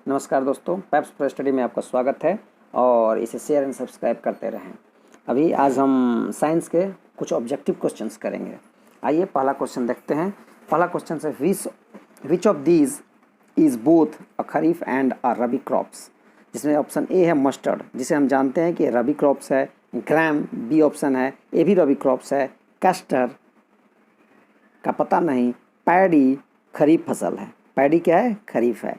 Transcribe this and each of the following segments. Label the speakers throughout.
Speaker 1: नमस्कार दोस्तों, paps pro study में आपका स्वागत है और इसे शेयर एंड सब्सक्राइब करते रहें। अभी आज हम साइंस के कुछ ऑब्जेक्टिव क्वेश्चंस करेंगे। आइए पहला क्वेश्चन देखते हैं। पहला क्वेश्चन है which of these is both a kharif and a rabi crops, जिसमें ऑप्शन ए है मस्टर्ड, जिसे हम जानते हैं कि रबी क्रॉप्स है। ग्राम बी ऑप्शन है, ये भी रबी क्रॉप्स है। कैस्टर का पता नहीं। पैडी खरीफ फसल है। पैडी क्या है? खरीफ है।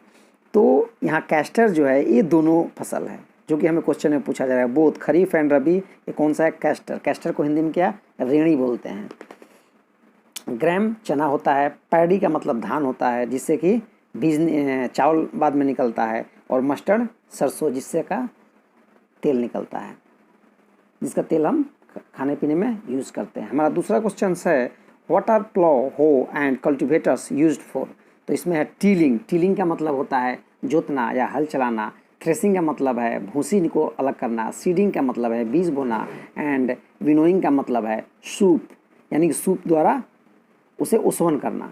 Speaker 1: तो यहाँ कैस्टर जो है ये दोनों फसल है, जो कि हमें क्वेश्चन में पूछा जा रहा है। बोथ खरीफ एंड रबी, ये कौन सा है? कैस्टर। कैस्टर को हिंदी में क्या? रेणी बोलते हैं। ग्राम चना होता है। पैडी का मतलब धान होता है, जिससे कि बीज चावल बाद में निकलता है। और मस्टर्ड सरसों, जिससे का तेल निकलता है, जिसका तेल हम खाने पीने में यूज़ करते हैं। हमारा दूसरा क्वेश्चन है व्हाट आर प्लो हो एंड कल्टिवेटर्स यूज्ड फॉर। तो इसमें है टीलिंग। टीलिंग का मतलब होता है जोतना या हल चलाना। थ्रेसिंग का मतलब है भूसी को अलग करना। सीडिंग का मतलब है बीज बोना। एंड विनोइंग का मतलब है सूप, यानी कि सूप द्वारा उसे ओसवन करना।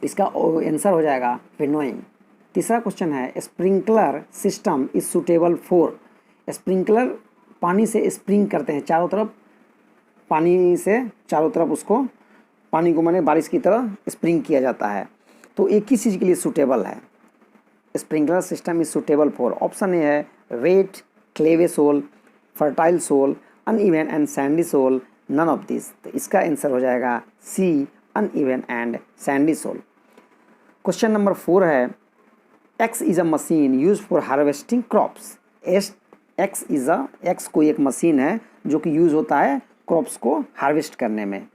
Speaker 1: इसका आंसर हो जाएगा विनोइंग। तीसरा क्वेश्चन है sprinkler system is suitable for. Sprinkler पानी से स्प्रिंग करते हैं, चारों तरफ पानी से चारों तरफ उसको पानी को माने बारिश की तरह स्प्रिंग किया जाता है। तो एक ही चीज़ के लिए सूटेबल है। Sprinkler system is suitable for. Option A है wet, clayey soil, fertile soil, uneven and sandy soil, none of this. तो इसका आंसर हो जाएगा C, uneven and sandy soil. Question number 4 है X is a machine use for harvesting crops. X कोई एक machine है जो कि यूज़ होता है क्रॉप्स को हार्वेस्ट करने में,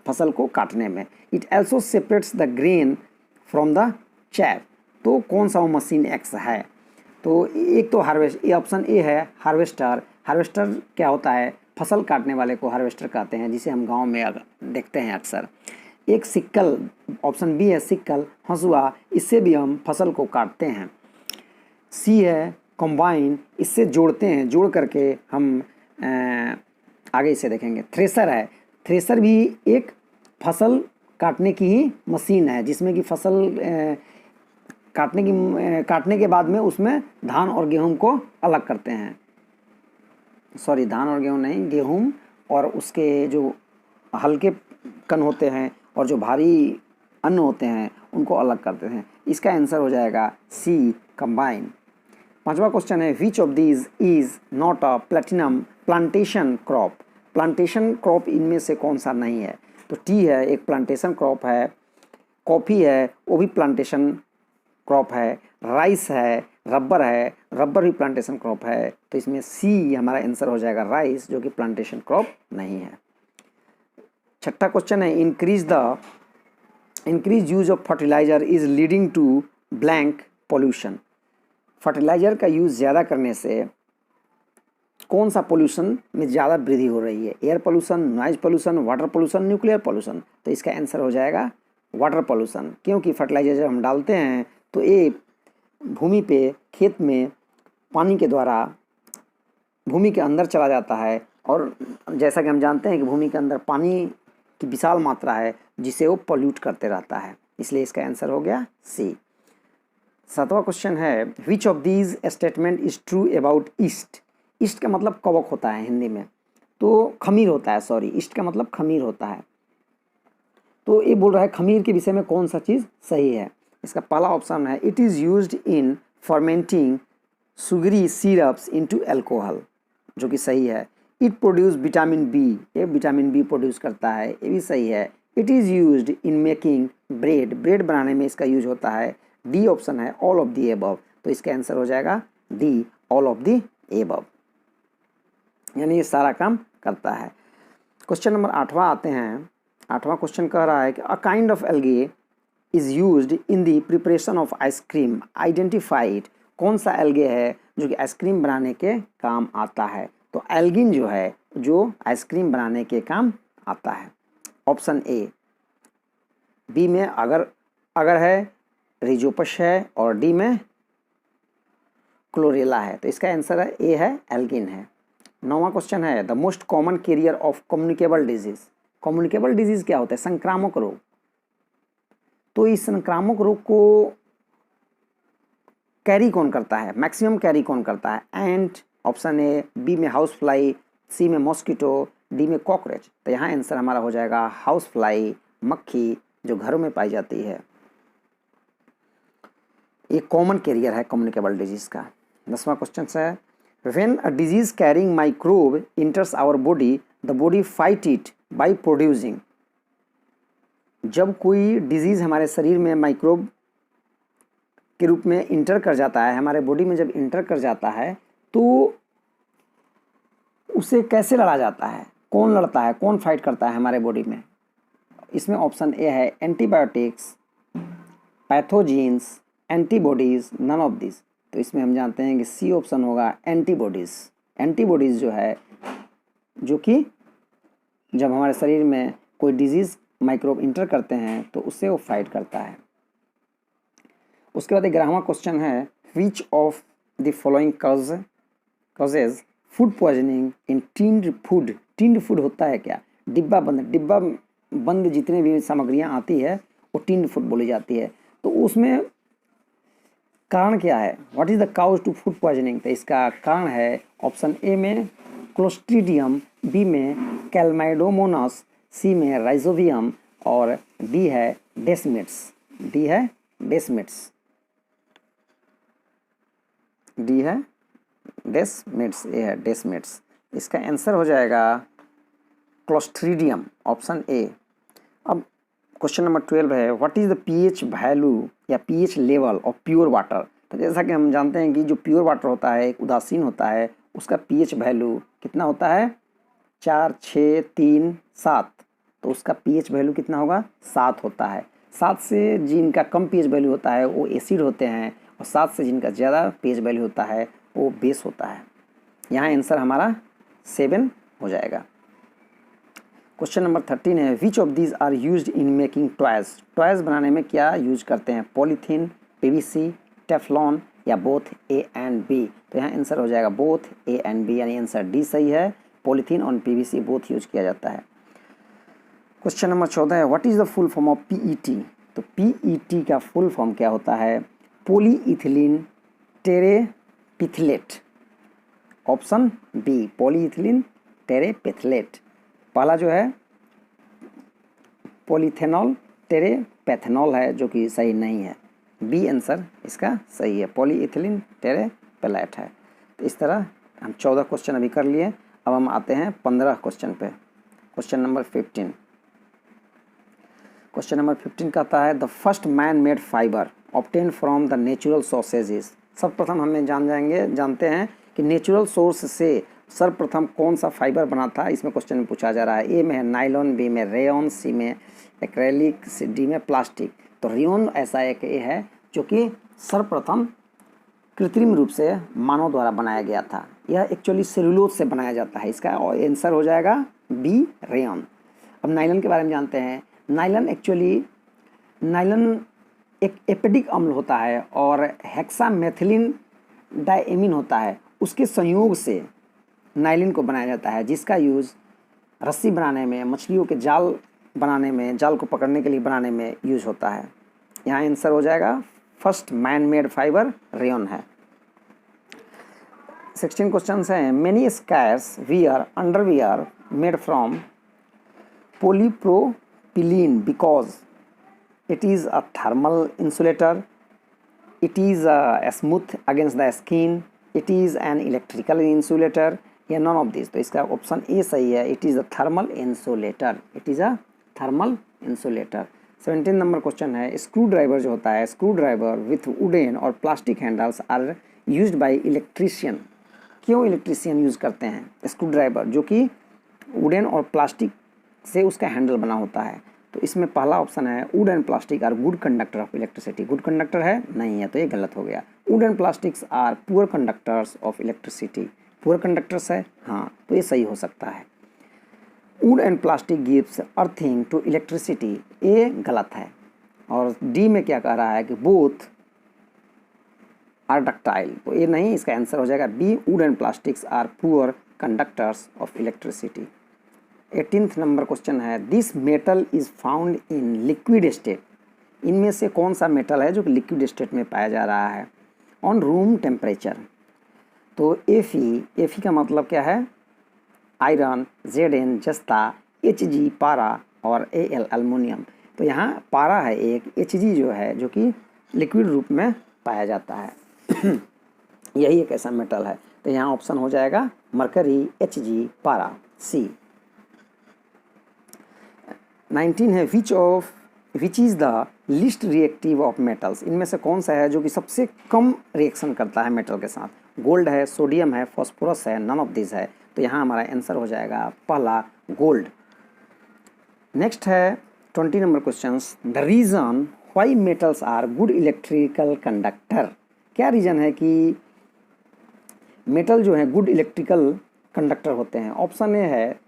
Speaker 1: फसल को काटने में। It also separates the grain from the chaff. तो कौन सा वो मशीन एक्स है? तो एक तो हार्वेस्ट, ये ऑप्शन ए है हार्वेस्टर। हार्वेस्टर क्या होता है? फसल काटने वाले को हार्वेस्टर कहते हैं, जिसे हम गांव में देखते हैं अक्सर। एक सिक्कल, ऑप्शन बी है सिक्कल, हंसुआ, इससे भी हम फसल को काटते हैं। सी है कंबाइन, इससे जोड़ते हैं, जोड़ करके हम आगे इसे देखेंगे। थ्रेसर है। थ्रेसर भी एक फसल काटने की ही मशीन है, जिसमें कि फसल काटने के बाद में उसमें धान और गेहूं को अलग करते हैं। सॉरी, धान और गेहूं नहीं, गेहूं और उसके जो हल्के कण होते हैं और जो भारी अन्न होते हैं उनको अलग करते हैं। इसका आंसर हो जाएगा सी, कंबाइन। पांचवा क्वेश्चन है which of these is not a plantation crop. Plantation crop इनमें से कौन सा नहीं है? तो टी है, एक प्लांटेशन क्रॉप है। कॉफ़ी है, वो भी प्लांटेशन क्रॉप है। राइस है, रबर है, रबर भी प्लांटेशन क्रॉप है। तो इसमें सी हमारा आंसर हो जाएगा राइस, जो कि प्लांटेशन क्रॉप नहीं है। छठा क्वेश्चन है increase use of fertiliser is leading to blank pollution. Fertiliser का यूज़ ज़्यादा करने से कौन सा पोल्यूशन में ज़्यादा वृद्धि हो रही है? Air pollution, noise pollution, water pollution, nuclear pollution. तो इसका आंसर हो जाएगा वाटर पोल्यूशन, क्योंकि फर्टिलाइजर जब हम डालते हैं तो ये भूमि पे, खेत में पानी के द्वारा भूमि के अंदर चला जाता है। और जैसा कि हम जानते हैं कि भूमि के अंदर पानी की विशाल मात्रा है, जिसे वो पोल्यूट करते रहता है। इसलिए इसका आंसर हो गया सी। सातवां क्वेश्चन है which of these statement is true about east. East का मतलब कवक होता है हिंदी में, तो खमीर होता है। सॉरी, ईस्ट का मतलब खमीर होता है। तो ये बोल रहा है खमीर के विषय में कौन सा चीज़ सही है? इसका पहला ऑप्शन है it is used in fermenting sugary syrups into alcohol, जो कि सही है। इट प्रोड्यूस विटामिन बी, ये विटामिन बी प्रोड्यूस करता है, ये भी सही है। It is used in making bread, bread बनाने में इसका यूज होता है। डी ऑप्शन है ऑल ऑफ दी एबव। तो इसका आंसर हो जाएगा D, all of the above, यानी ये सारा काम करता है। क्वेश्चन नंबर 8वां आते हैं। 8वां क्वेश्चन कह रहा है कि a kind of algae is used in the preparation of ice cream, identify it. कौन सा एल्गे है जो कि आइसक्रीम बनाने के काम आता है? तो एल्गिन जो है, जो आइसक्रीम बनाने के काम आता है। Option A. बी में अगर है रिजोपस है, और डी में क्लोरेला है। तो इसका आंसर है ए है, एल्गिन है। 9वां क्वेश्चन है the most common carrier of communicable disease. Communicable disease क्या होता है? संक्रामक रोग। तो इस संक्रामक रोग को कैरी कौन करता है, मैक्सिमम कैरी कौन करता है? एंट, ऑप्शन ए, बी में हाउस फ्लाई, सी में मॉस्किटो, डी में कॉकरोच। तो यहाँ आंसर हमारा हो जाएगा हाउस फ्लाई, मक्खी जो घरों में पाई जाती है। ये कॉमन कैरियर है कम्युनिकेबल डिजीज का। 10वां क्वेश्चन है, when a disease carrying microbe enters our body the body fight it by producing. जब कोई डिजीज हमारे शरीर में माइक्रोब के रूप में इंटर कर जाता है, हमारे बॉडी में जब इंटर कर जाता है तो उसे कैसे लड़ा जाता है? कौन लड़ता है, कौन फाइट करता है हमारे बॉडी में? इसमें ऑप्शन ए है antibiotics, pathogens, antibodies, none of this. तो इसमें हम जानते हैं कि सी ऑप्शन होगा एंटीबॉडीज़। एंटीबॉडीज़ जो है, जो कि जब हमारे शरीर में कोई डिजीज़ माइक्रोब इंटर करते हैं तो उससे वो फाइट करता है। उसके बाद 11वां क्वेश्चन है, which of the following causes food poisoning in tinned food. Tinned food होता है क्या? डिब्बा बंद जितने भी सामग्रियां आती है वो टिन्ड फूड बोली जाती है। तो उसमें कारण क्या है? What is the cause to food poisoning? तो इसका कारण है ऑप्शन ए में क्लोस्ट्रीडियम, बी में कैलमाइडोमोनास, सी में राइजोवियम और डी है डेस्मिट्स। डी है डेस्मिट्स। डी है डेस्मिट्स, ये है डेस्मिट्स। इसका आंसर हो जाएगा क्लोस्ट्रीडियम, ऑप्शन ए। अब क्वेश्चन नंबर 12 है, what is the pH value या pH level of pure water. तो जैसा कि हम जानते हैं कि जो प्योर वाटर होता है, एक उदासीन होता है, उसका पीएच वैल्यू कितना होता है? 4, 6, 3, 7। तो उसका पीएच वैल्यू कितना होगा? 7 होता है। 7 से जिनका कम पीएच वैल्यू होता है वो एसिड होते हैं, और 7 से जिनका ज़्यादा पीएच वैल्यू होता है वो बेस होता है। यहाँ आंसर हमारा 7 हो जाएगा। क्वेश्चन नंबर 13 है, which of these are used in making toys. Toys बनाने में क्या यूज करते हैं? पॉलीथीन, पीवीसी, टेफ्लॉन या बोथ ए एंड बी। तो यहाँ आंसर हो जाएगा बोथ ए एंड बी, यानी आंसर डी सही है। पॉलीथीन और पीवीसी बोथ यूज किया जाता है। क्वेश्चन नंबर 14 है, what is the full form of PET. तो पीईटी का फुल फॉर्म क्या होता है? Polyethylene terephthalate. Option B polyethylene terephthalate. पहला जो है पॉलीथेनॉल टेरेपैथेनॉल है, जो कि सही नहीं है। बी आंसर इसका सही है, पॉलीइथिलीन टेरेपेलेट है। तो इस तरह हम 14 क्वेश्चन अभी कर लिए। अब हम आते हैं 15 क्वेश्चन पे। Question number 15। क्वेश्चन नंबर 15 कहता है, the first man made fibre obtain from the natural sources. सर्वप्रथम हमें जानते हैं कि नेचुरल सोर्स से सर्वप्रथम कौन सा फाइबर बना था। इसमें क्वेश्चन में पूछा जा रहा है। ए में है नाइलॉन, बी में रेयन, सी में एक्रेलिक, डी में प्लास्टिक। तो रेयन ऐसा एक ए है जो कि सर्वप्रथम कृत्रिम रूप से मानव द्वारा बनाया गया था। यह एक्चुअली सेलुलोज से बनाया जाता है। इसका आंसर हो जाएगा बी रेयन। अब नाइलॉन के बारे में जानते हैं। नाइलॉन एक एपेडिक अम्ल होता है और हेक्सामेथिलीन डायएमीन होता है। उसके संयोग से नाइलिन को बनाया जाता है, जिसका यूज़ रस्सी बनाने में, मछलियों के जाल बनाने में, जाल को पकड़ने के लिए बनाने में यूज होता है। यहाँ आंसर हो जाएगा first man made fibre rayon है। 16 क्वेश्चन हैं, many skiers wear underwear made from polypropylene because it is a thermal insulator, it is smooth against the skin, it is an electrical insulator या none of this. तो इसका option A सही है, it is a thermal insulator. It is a thermal insulator. 17 number question है, screwdriver जो होता है, screwdriver with wooden और plastic handles are used by electrician. क्यों इलेक्ट्रीशियन यूज़ करते हैं स्क्रू ड्राइवर, जो कि वुडन और प्लास्टिक से उसका हैंडल बना होता है? तो इसमें पहला ऑप्शन है wood and plastic are good conductor of electricity. Good conductor है? नहीं है, तो ये गलत हो गया। Wood and plastics are poor conductors of electricity. Poor conductors है, हाँ, तो ये सही हो सकता है। Wood and plastic gives earthing to electricity, ये गलत है। और डी में क्या कह रहा है कि बोथ आर डक्टाइल, तो ये नहीं, इसका आंसर हो जाएगा B wood and plastics are poor conductors of electricity. 18th number question है, this metal is found in liquid state. इनमें से कौन सा मेटल है जो कि लिक्विड स्टेट में पाया जा रहा है? On room temperature. तो Fe का मतलब क्या है? आयरन, Zn जस्ता, Hg पारा और Al अल्मोनियम। तो यहाँ पारा है एक, Hg जो है जो कि लिक्विड रूप में पाया जाता है यही एक ऐसा मेटल है। तो यहाँ ऑप्शन हो जाएगा मरकरी, Hg, पारा, C। 19 है which is the least reactive of metals. इनमें से कौन सा है जो कि सबसे कम रिएक्शन करता है मेटल के साथ? गोल्ड है, सोडियम है, फॉस्फोरस है, नन ऑफ दिस है। तो यहाँ हमारा आंसर हो जाएगा पहला गोल्ड। नेक्स्ट है 20 number question, the reason why metals are good electrical conductor. क्या रीज़न है कि मेटल जो है गुड इलेक्ट्रिकल कंडक्टर होते हैं? ऑप्शन ए है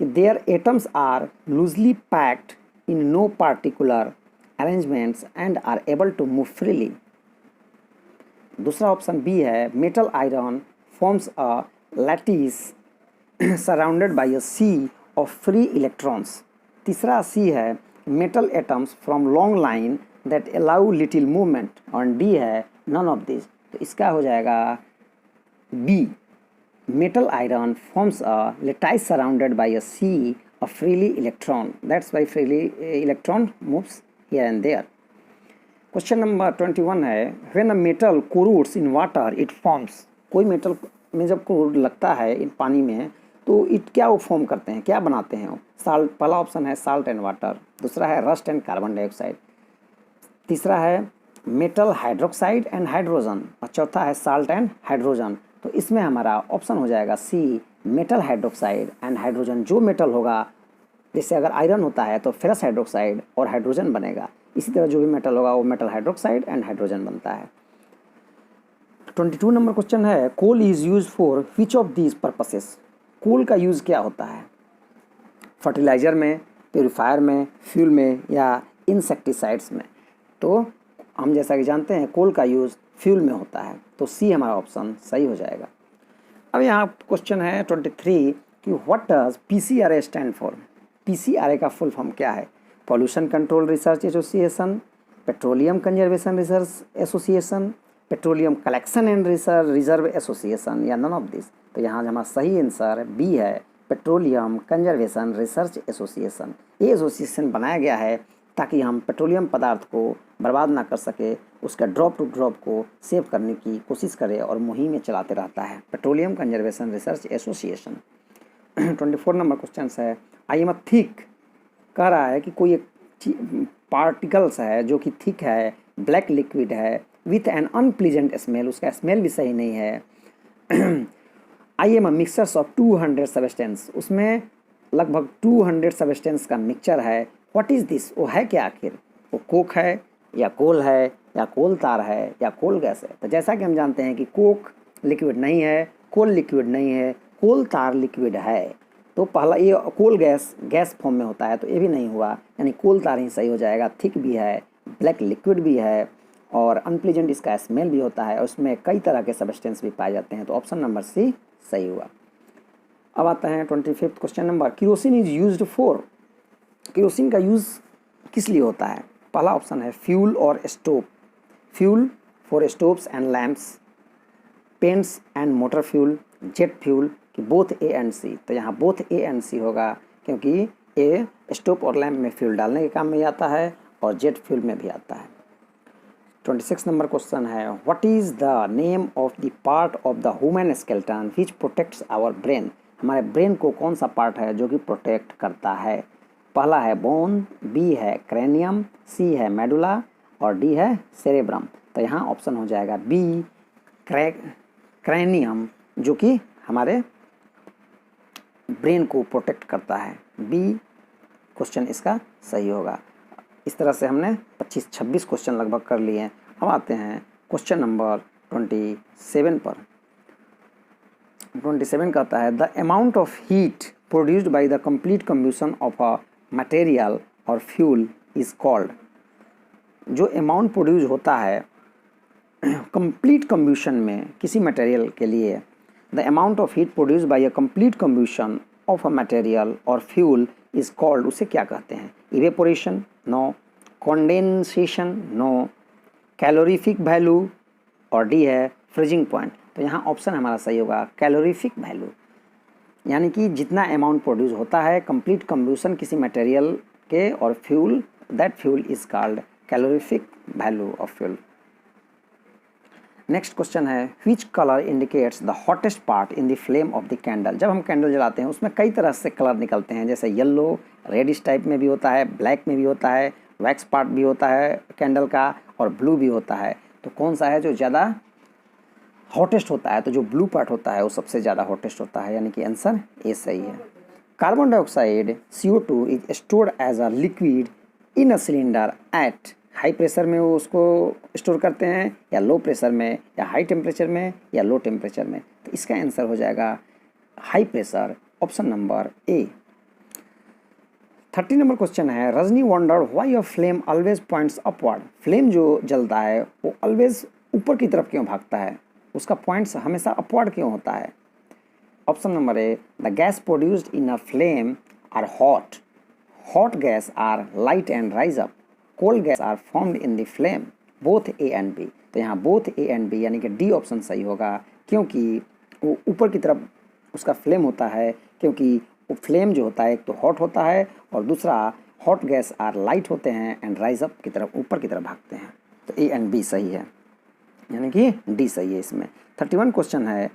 Speaker 1: कि their atoms are loosely packed in no particular arrangements and are able to move freely. दूसरा ऑप्शन बी है metal iron forms a lattice surrounded by a sea of free electrons. तीसरा C है metal atoms from long line that allow little movement. और D है none of this. तो इसका हो जाएगा B, metal iron forms a lattice surrounded by a sea of freely electron. That's why freely electron moves here and there. Question number 21 है when a metal corrodes in water it forms। कोई metal में जब corrode लगता है इन पानी में तो it क्या वो फॉर्म करते हैं, क्या बनाते हैं? साल्ट। पहला ऑप्शन है साल्ट एंड वाटर, दूसरा है रस्ट एंड कार्बन डाइऑक्साइड, तीसरा है मेटल हाइड्रोक्साइड एंड हाइड्रोजन, और चौथा है साल्ट एंड हाइड्रोजन। तो इसमें हमारा ऑप्शन हो जाएगा सी, मेटल हाइड्रोक्साइड एंड हाइड्रोजन। जो मेटल होगा, जैसे अगर आयरन होता है तो फेरस हाइड्रोक्साइड और हाइड्रोजन बनेगा, इसी तरह जो भी मेटल होगा वो मेटल हाइड्रोक्साइड एंड हाइड्रोजन बनता है। 22 नंबर क्वेश्चन है coal is use for which of these purposes. Coal का यूज़ क्या होता है? फर्टिलाइज़र में, प्योरीफायर में, फ्यूल में या इंसेक्टिसाइड्स में? तो हम जैसा कि जानते हैं कोल का यूज़ फ्यूल में होता है, तो सी हमारा ऑप्शन सही हो जाएगा। अब यहाँ क्वेश्चन है 23 कि what does PCRA stand for. PCRA का फुल फॉर्म क्या है? Pollution control research association, petroleum conservation research association, petroleum collection and reserve association, या नन ऑफ दिस। तो यहाँ हमारा सही आंसर बी है, पेट्रोलियम कंजर्वेशन रिसर्च एसोसिएशन। ये एसोसिएशन बनाया गया है ताकि हम पेट्रोलियम पदार्थ को बर्बाद ना कर सके, उसका ड्रॉप टू ड्रॉप को सेव करने की कोशिश करे और मुहिमें चलाते रहता है, petroleum conservation research association. 24 number question है आई एम अ थिक। कह रहा है कि कोई एक पार्टिकल्स है जो कि थिक है, ब्लैक लिक्विड है, विथ एन अनप्लीजेंट स्मेल, उसका स्मेल भी सही नहीं है। I am a mixtures of 200 substance, उसमें लगभग 200 सब्सटेंस का मिक्सचर है। What is this? वो है क्या आखिर? वो कोक है या कोल है या कोल तार है या कोल गैस है? तो जैसा कि हम जानते हैं कि कोक लिक्विड नहीं है, कोल लिक्विड नहीं है, कोल तार लिक्विड है। तो पहला ये कोल गैस फॉर्म में होता है, तो ये भी नहीं हुआ, यानी कोल तार ही सही हो जाएगा। थिक भी है, ब्लैक लिक्विड भी है और अनप्लीजेंट इसका स्मेल भी होता है और उसमें कई तरह के सब्सटेंस भी पाए जाते हैं, तो ऑप्शन नंबर सी सही हुआ। अब आता है 25 question number, kerosene is used for. Kerosene का यूज़ किस लिए होता है? पहला ऑप्शन है फ्यूल और stove, fuel for stoves and lamps, paints and motor fuel, jet fuel, कि बोथ ए एंड सी। तो यहाँ बोथ ए एंड सी होगा क्योंकि ए स्टोव और लैम्प में फ्यूल डालने के काम में आता है और जेट फ्यूल में भी आता है। 26 नंबर क्वेश्चन है what is the name of the part of the human skeleton which protects our brain. हमारे ब्रेन को कौन सा पार्ट है जो कि प्रोटेक्ट करता है? पहला है बोन, बी है क्रेनियम, सी है मेडुला और डी है सेरेब्रम। तो यहाँ ऑप्शन हो जाएगा बी, क्रेनियम, जो कि हमारे ब्रेन को प्रोटेक्ट करता है। बी क्वेश्चन इसका सही होगा। इस तरह से हमने 25-26 क्वेश्चन लगभग कर लिए हैं। अब आते हैं क्वेश्चन नंबर 27 पर। 27 कहता है the amount of heat produced by the complete combustion of a material or fuel is called. जो अमाउंट प्रोड्यूस होता है कंप्लीट कम्ब्यूशन में किसी मटेरियल के लिए, the amount of heat produce by a complete combustion of a material or fuel is called, उसे क्या कहते हैं? Evaporation, no, condensation, no, calorific value और डी है फ्रीजिंग पॉइंट। तो यहाँ ऑप्शन हमारा सही होगा कैलोरीफिक वैल्यू, यानी कि जितना अमाउंट प्रोड्यूस होता है कंप्लीट कम्बुशन किसी मटेरियल के और fuel, that fuel is called calorific value of fuel. Next question है which colour indicates the hottest part in the flame of the candle. जब हम कैंडल जलाते हैं उसमें कई तरह से कलर निकलते हैं, जैसे येलो, रेडिश टाइप में भी होता है, ब्लैक में भी होता है, वैक्स पार्ट भी होता है कैंडल का, और ब्लू भी होता है। तो कौन सा है जो ज़्यादा हॉटेस्ट होता है? तो जो ब्लू पार्ट होता है वो सबसे ज़्यादा हॉटेस्ट होता है, यानी कि आंसर ए सही है। Carbon dioxide CO2 is stored as a liquid in a cylinder at high pressure में वो उसको स्टोर करते हैं, या लो प्रेशर में, या हाई टेम्परेचर में, या लो टेम्परेचर में। तो इसका आंसर हो जाएगा high pressure, option number A. 30 number question है Rajni wonder why a flame always points upward. Flame जो जलता है वो ऑलवेज ऊपर की तरफ क्यों भागता है, उसका पॉइंट्स हमेशा अपवर्ड क्यों होता है? Option number A the gas produced in a flame are hot, hot gas are light and rise up, cold gas are formed in the flame, both A and B. तो यहाँ both A and B यानी कि D option सही होगा, क्योंकि वो ऊपर की तरफ उसका फ्लेम होता है, क्योंकि वो फ्लेम जो होता है एक तो हॉट होता है और दूसरा हॉट गैस आर लाइट होते हैं एंड राइज अप की तरफ, ऊपर की तरफ भागते हैं। तो ए एंड बी सही है, यानी कि डी सही है इसमें। 31 क्वेश्चन है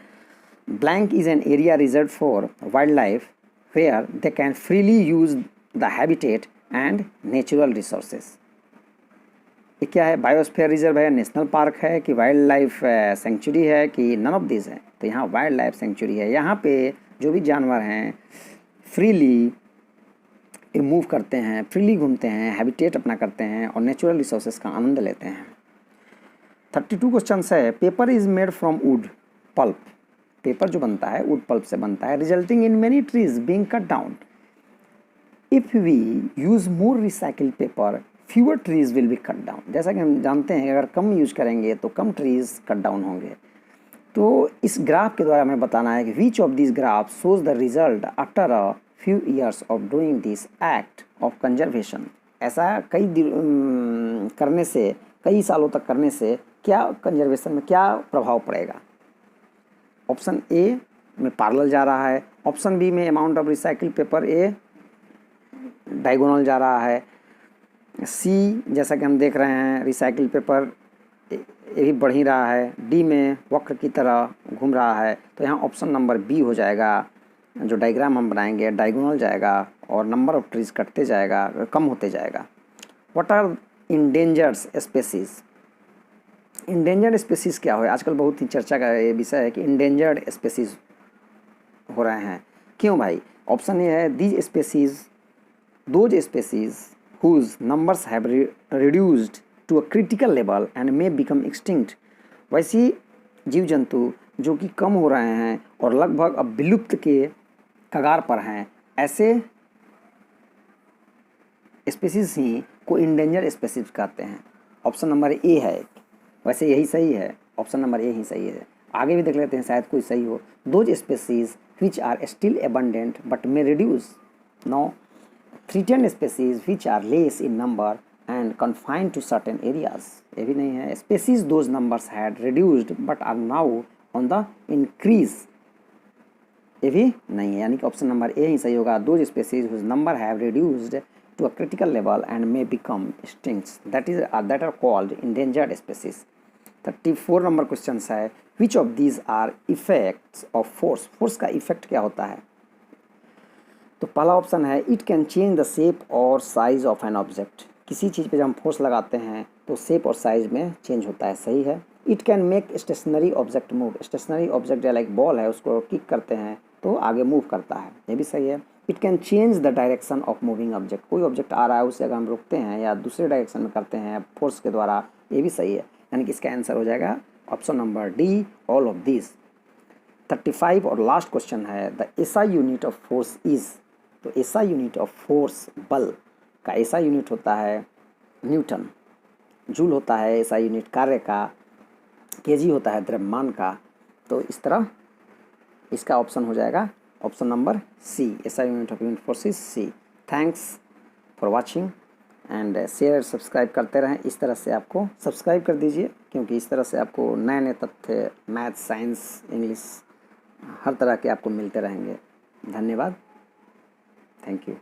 Speaker 1: blank is an area reserve for wildlife where they can freely use the habitat and natural resources. ये क्या है? बायोस्फीयर रिजर्व है, नेशनल पार्क है, कि वाइल्ड लाइफ सेंचुरी है, कि नन ऑफ दिस है? तो यहाँ वाइल्ड लाइफ सेंचुरी है। यहाँ पे जो भी जानवर हैं फ्रीली मूव करते हैं, फ्रीली घूमते हैं, हैबिटेट अपना करते हैं और नेचुरल रिसोर्सेज का आनंद लेते हैं। 32 क्वेश्चन है paper is made from wood pulp. Paper जो बनता है वुड पल्प से बनता है, resulting in many trees being cut down. If we use more recycled paper fewer trees will be cut down. जैसा कि हम जानते हैं अगर कम यूज करेंगे तो कम ट्रीज कट डाउन होंगे। तो इस ग्राफ के द्वारा हमें बताना है कि which of this graph shows the result after a few years of doing this act of conservation. ऐसा करने से, कई सालों तक करने से क्या कंजर्वेशन में क्या प्रभाव पड़ेगा? ऑप्शन ए में पैरेलल जा रहा है, ऑप्शन बी में amount of recycle paper A diagonal जा रहा है, सी जैसा कि हम देख रहे हैं रिसाइकिल पेपर ये भी बढ़ ही रहा है, डी में वक्र की तरह घूम रहा है। तो यहाँ ऑप्शन नंबर बी हो जाएगा। जो डायग्राम हम बनाएंगे डायगोनल जाएगा और नंबर ऑफ ट्रीज कटते जाएगा, कम होते जाएगा। What are endangered species? Endangered species क्या हो? आजकल बहुत ही चर्चा का ये विषय है कि इंडेंजर्ड स्पेसीज हो रहे हैं। क्यों भाई? ऑप्शन ए है these species, those species whose numbers have reduced to a critical level and may become extinct. वैसी जीव जंतु जो कि कम हो रहे हैं और लगभग अब विलुप्त के कगार पर हैं, ऐसे स्पेसीज ही को इंडेंजर स्पेसीज कहते हैं। ऑप्शन नंबर ए है, वैसे यही सही है, ऑप्शन नंबर ए ही सही है। आगे भी देख लेते हैं शायद कोई सही हो। Those species which are still abundant but may reduce. No, threatened species which are less in number and confined to certain areas। ये भी नहीं है। Species those numbers had reduced but are now on the increase। ये भी नहीं है, यानी कि ऑप्शन नंबर ए ही सही होगा। Those species whose number have reduced to a critical level and may become extinct that are called endangered species। 34 number question है which of these are effects of force। Force का effect क्या होता है? तो पहला option है it can change the shape और size of an object. किसी चीज़ पे जब हम फोर्स लगाते हैं तो शेप और साइज में चेंज होता है, सही है। It can make stationary object move. Stationary object या लाइक बॉल है उसको किक करते हैं तो आगे मूव करता है, ये भी सही है। It can change the direction of moving object. कोई ऑब्जेक्ट आ रहा है उसे अगर हम रोकते हैं या दूसरे डायरेक्शन में करते हैं फोर्स के द्वारा, ये भी सही है, यानी कि इसका आंसर हो जाएगा option number D, all of this. 35 और लास्ट क्वेश्चन है the SI unit of force is. तो एसआई यूनिट ऑफ फोर्स, बल का एसआई यूनिट होता है न्यूटन, जूल होता है एसआई यूनिट कार्य का, केजी होता है द्रव्यमान का। तो इस तरह इसका ऑप्शन हो जाएगा option number C, SI unit of unit force is C. Thanks for watching and share subscribe करते रहें। इस तरह से आपको सब्सक्राइब कर दीजिए, क्योंकि इस तरह से आपको नए नए तथ्य मैथ, साइंस, इंग्लिश हर तरह के आपको मिलते रहेंगे। धन्यवाद, थैंक यू।